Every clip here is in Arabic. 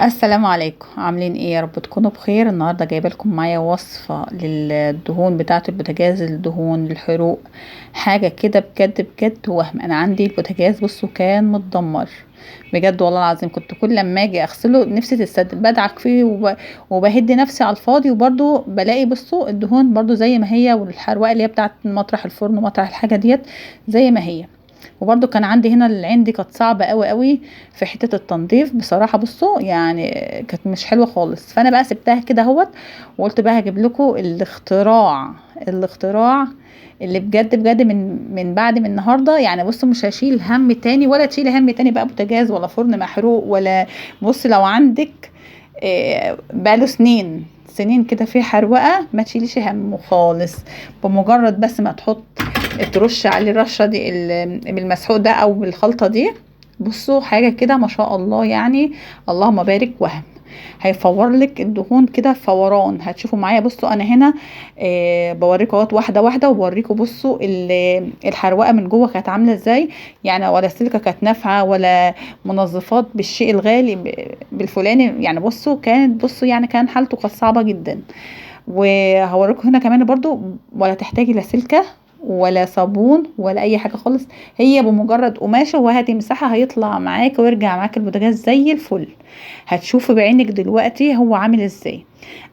السلام عليكم، عاملين ايه؟ يا رب تكونوا بخير. النهارده جايبه لكم معايا وصفه للدهون بتاعه البوتاجاز، الدهون الحروق، حاجه كده بجد بجد. وهم انا عندي البوتاجاز بصوا كان متدمر بجد والله العظيم. كنت كل لما اجي اغسله نفسي تتسد، بدعك فيه وبهد نفسي على الفاضي، وبرده بلاقي بصوا الدهون برده زي ما هي، والحروقه اللي هي بتاعه مطرح الفرن ومطرح الحاجه ديت زي ما هي. وبرده كان عندي هنا العين دي كانت صعبة قوي قوي في حتة التنظيف بصراحة. بصوا يعني كانت مش حلوة خالص، فانا بقى سبتها كده اهوت، وقلت بقى هجيب لكم الاختراع اللي بجد بجد من بعد من النهارده. يعني بصوا مش هشيل هم تاني، ولا تشيل هم تاني بقى بوتاجاز ولا فرن محروق ولا. بص لو عندك بقاله سنين كده في حروقه، ما تشيليش همه خالص. بمجرد بس ما ترش عليه الرشه دي بالمسحوق ده او بالخلطه دي. بصوا حاجه كده ما شاء الله يعني، اللهم بارك. هيفور لك الدهون كده فوران. هتشوفوا معايا بصوا انا هنا بوريكم اهوت واحده واحده، وبوريكم بصوا الحروقه من جوه كانت عامله ازاي. يعني ولا سلكه كانت نافعه، ولا منظفات بالشيء الغالي بالفلاني. يعني بصوا يعني كان حالته كانت صعبه جدا. وهوريكم هنا كمان برضو ولا تحتاجي لا سلكة ولا صابون ولا اي حاجة خالص. هي بمجرد قماشة وهتمسحها هيطلع معاك ويرجع معاك البوتاجاز زي الفل. هتشوفي بعينك دلوقتي هو عامل ازاي.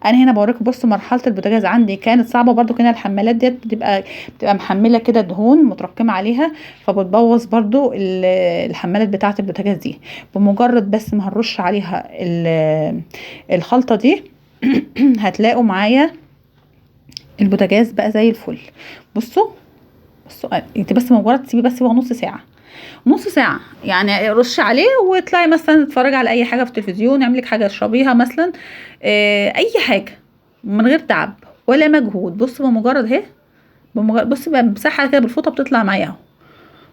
انا هنا بوريكم بصوا مرحلة البوتاجاز عندي كانت صعبة برضو. كده الحمالات ديت بتبقى محملة كده دهون متراكمة عليها، فبتبوظ برضو الحمالات بتاعة البوتاجاز دي. بمجرد بس ما هنرش عليها الخلطة دي هتلاقوا معايا البوتاجاز بقى زي الفل. بصوا انت بس مجرد تسيبي بس هو نص ساعة يعني. رش عليه واطلعي مثلا اتفرجي على اي حاجة في التلفزيون، اعملك حاجة اشربيها مثلا، اي حاجة من غير تعب ولا مجهود. بصوا بمجرد اهي، بصي بمسحها كده بالفوطة بتطلع معايا اهو.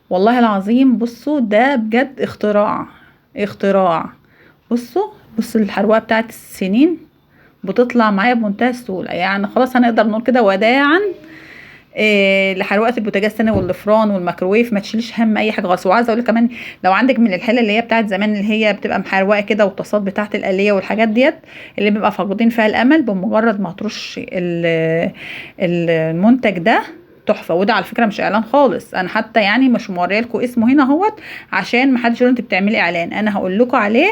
والله العظيم بصوا ده بجد اختراع. بصوا الحروقة بتاعت السنين بتطلع معايا بمنتهى السهولة. يعني خلاص هنقدر نقول كده وداعا لحروقة البوتاجاز تاني والفران والميكروويف. ما تشيليش هم اي حاجه خالص. وعايزه اقول كمان لو عندك من الحله اللي هي بتاعت زمان، اللي هي بتبقى محروقه كده، والطاسات بتاعت الآلية والحاجات ديت اللي بيبقى فاقدين فيها الامل، بمجرد ما ترش المنتج ده تحفه. وده على فكره مش اعلان خالص، انا حتى يعني مش موريه لكم اسمه هنا اهوت عشان ما حدش يقول انت بتعملي اعلان. انا هقول لكم عليه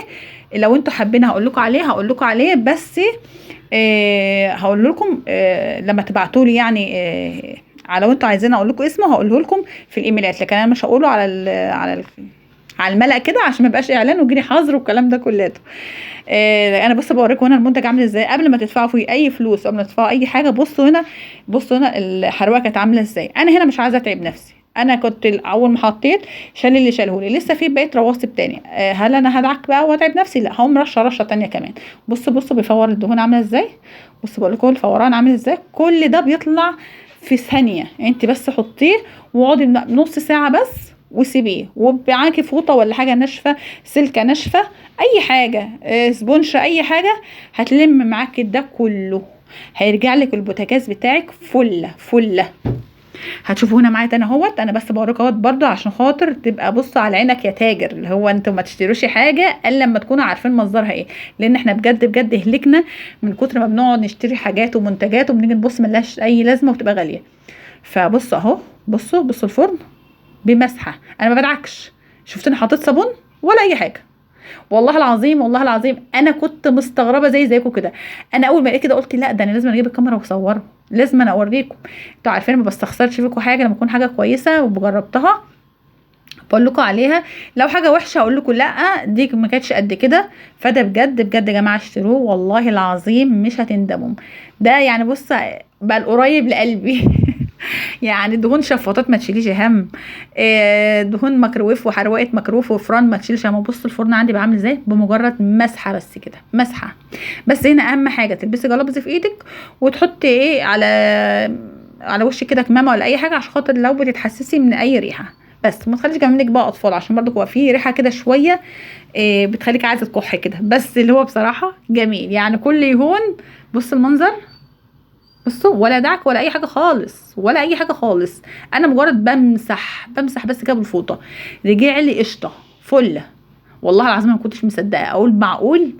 لو انتوا حابين، هقول لكم عليه بس هقول لكم لما تبعتوا لي يعني على، لو انتوا عايزين اقول لكم اسمه هقوله لكم في الايميلات، لكن انا مش هقوله على الملأ كده عشان ما يبقاش اعلان ويجيلي حظر والكلام ده كلته. انا بس بوريكم هنا المنتج عامل ازاي قبل ما تدفعوا فيه اي فلوس، قبل ما تدفعوا اي حاجه. بصوا هنا الحروقه كانت عامله ازاي. انا هنا مش عايزه اتعب نفسي. انا كنت اول ما حطيت شال اللي شاله لي، لسه في بقيت رواسب تاني. هل انا هدعك بقى واتعب نفسي؟ لا، هقوم رشه تانية كمان. بصوا بيفور الدهون عامله ازاي. بصوا بقول لكم الفوران عامل ازاي. كل ده بيطلع في ثانيه. انت بس حطيه واقعدي نص ساعه بس وسيبيه، ومعاكي فوطه ولا حاجه ناشفه، سلكه ناشفه، اي حاجه سبونشه، اي حاجه هتلم معاكي ده كله. هيرجع لك البوتاجاز بتاعك فله. هتشوفوا هنا معايا تاني اهوت. انا بس بوريك اهوت برضو عشان خاطر تبقى بص على عينك يا تاجر، اللي هو انتوا ما تشتروش حاجه الا لما تكونوا عارفين مصدرها ايه. لان احنا بجد بجد هلكنا من كتر ما بنقعد نشتري حاجات ومنتجات وبنيجي نبص ملهاش اي لازمه وبتبقى غاليه. فبص اهو، بصوا الفرن بمسحه. انا ما بدعكش، شفتني حطيت صابون ولا اي حاجه. والله العظيم انا كنت مستغربه زيكم كده. انا اول ما لقيت كده قلت لا، ده انا لازم اجيب الكاميرا واصوره، لازم انا اوريكم. انتوا عارفين ما بستخسرش فيكم حاجه لما تكون حاجه كويسه وجربتها بقول لكم عليها. لو حاجه وحشه اقول لكم لا دي ما كانتش قد كده. فده بجد بجد يا جماعه اشتروه، والله العظيم مش هتندموا. ده يعني بص بقى القريب لقلبي يعني دهون شفاطات ما تشيليش هم. دهون ميكروويف وحروقه ميكروويف وفران ما تشيلش هم. بص الفرن عندي بعمل ازاي بمجرد مسحه بس كده، مسحه بس. هنا اهم حاجه تلبسي جلافز في ايدك وتحطي ايه على وشك كده كمامه ولا اي حاجه، عشان خاطر لو بتتحسسي من اي ريحه. بس ما تخليش جنبك بقى اطفال، عشان برضو هو فيه ريحه كده شويه بتخليك عايزه تكح كده. بس اللي هو بصراحه جميل يعني كل يهون. بص المنظر، بصوا ولا دعك ولا اي حاجه خالص، ولا اي حاجه خالص. انا مجرد بمسح بس كده بالفوطه، رجع لي قشطه فله. والله العظيم ما كنتش مصدقه، اقول معقول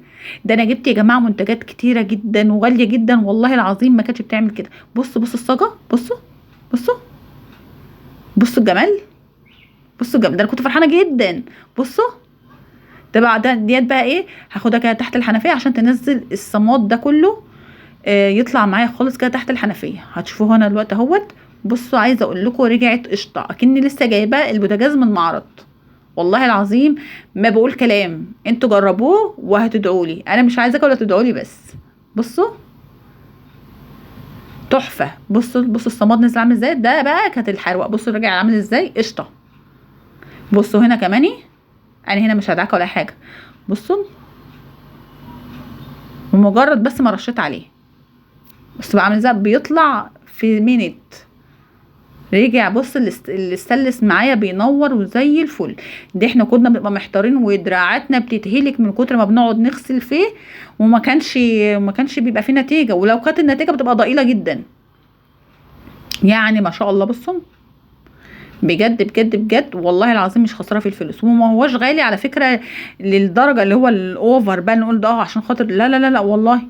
ده انا جبت يا جماعه منتجات كتيره جدا وغاليه جدا والله العظيم ما كانتش بتعمل كده. بصوا الصاجه، بصوا بصوا بصوا الجمال، بصوا الجمال، ده انا كنت فرحانه جدا. بصوا ده بقى، ده ديت بقى ايه، هاخدها كده تحت الحنفيه عشان تنزل الصماد ده كله، يطلع معايا خالص كده تحت الحنفيه. هتشوفوه هنا دلوقتي اهوت. بصوا عايزه اقول لكم رجعت قشطه اكني لسه جايبه البوتاجاز من معرض، والله العظيم ما بقول كلام. انتوا جربوه وهتدعوا لي، انا مش عايزاكم ولا تدعوا لي بس. بصوا تحفه. بصوا الصماد نزل عامل ازاي، ده بقى كانت الحروق. بصوا رجع عامل ازاي قشطه. بصوا هنا كماني، انا هنا مش هدعكه ولا حاجه. بصوا بمجرد بس ما رشيت عليه، بس بقى عامل ازاي، بيطلع في مينت. رجع بص الاستانلس معايا بينور وزي الفل. دي احنا كنا بنبقى محتارين ودراعاتنا بتتهلك من كتر ما بنقعد نغسل فيه، وما كانش بيبقى فيه نتيجه، ولو كانت النتيجه بتبقى ضئيله جدا. يعني ما شاء الله. بصوا بجد بجد بجد والله العظيم مش خساره في الفلوس، وما هوش غالي على فكره للدرجه اللي هو الاوفر بقى نقول ده عشان خاطر، لا لا لا لا والله.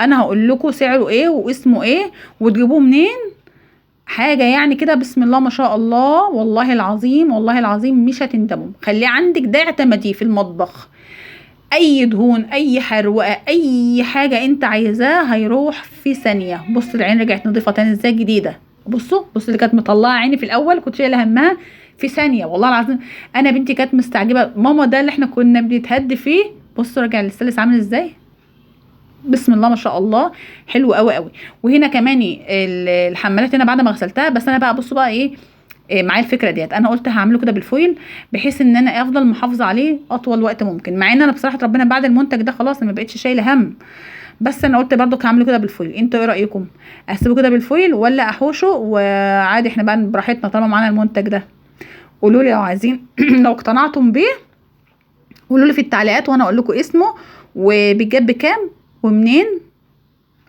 انا هقول لكم سعره ايه واسمه ايه وتجيبوه منين. حاجه يعني كده بسم الله ما شاء الله، والله العظيم والله العظيم مش هتندموا. خليه عندك ده اعتمديه في المطبخ، اي دهون اي حروقه اي حاجه انت عايزاه هيروح في ثانيه. بص العين رجعت نضيفه تاني ازاي جديده. بصوا اللي كانت مطلعه عيني في الاول كنت شايله همها في ثانيه والله العظيم. انا بنتي كانت مستعجبه، ماما ده اللي احنا كنا بنتهد فيه. بصوا رجع الاستانلس عامل ازاي، بسم الله ما شاء الله، حلو قوي قوي. وهنا كمان الحمالات هنا بعد ما غسلتها، بس انا بقى بصوا بقى ايه، معايا الفكره ديت. انا قلت هعمله كده بالفويل بحيث ان انا افضل محافظه عليه اطول وقت ممكن، مع ان انا بصراحه ربنا بعد المنتج ده خلاص ما بقتش شايله هم. بس انا قلت برضو هعمله كده بالفويل. انتوا ايه رايكم، اسيبه كده بالفويل ولا احوشه وعادي احنا بقى براحتنا طالما معانا المنتج ده؟ قولوا لي لو عايزين لو اقتنعتم بيه قولوا لي في التعليقات وانا اقول لكم اسمه وبيتجاب بكام ومنين.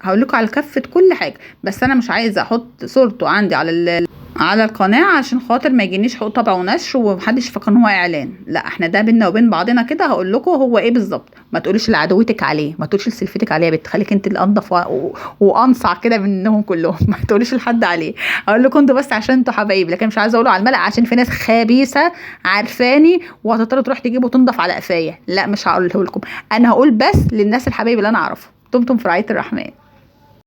هقول لكم على كافه كل حاجه، بس انا مش عايزه احط صورته عندي على القناه عشان خاطر ما يجينيش حقوق طبع ونشر ومحدش يفكر ان هو اعلان. لا احنا ده بينا وبين بعضنا كده. هقول لكم هو ايه بالظبط، ما تقوليش لعدوتك عليه، ما تقوليش لسلفتك عليه يا بنت، خليك انت اللي انضف وانصع كده منهم كلهم ما تقوليش لحد عليه. هقول لكم انتوا بس عشان انتوا حبايب، لكن مش عايزه اقوله على الملأ عشان في ناس خبيثه عارفاني وهتضطر تروح تجيبه وتنضف على قفايا. لا مش هقوله لكم، انا هقول بس للناس الحبايب اللي انا اعرفه. دمتم في رعايه الرحمن.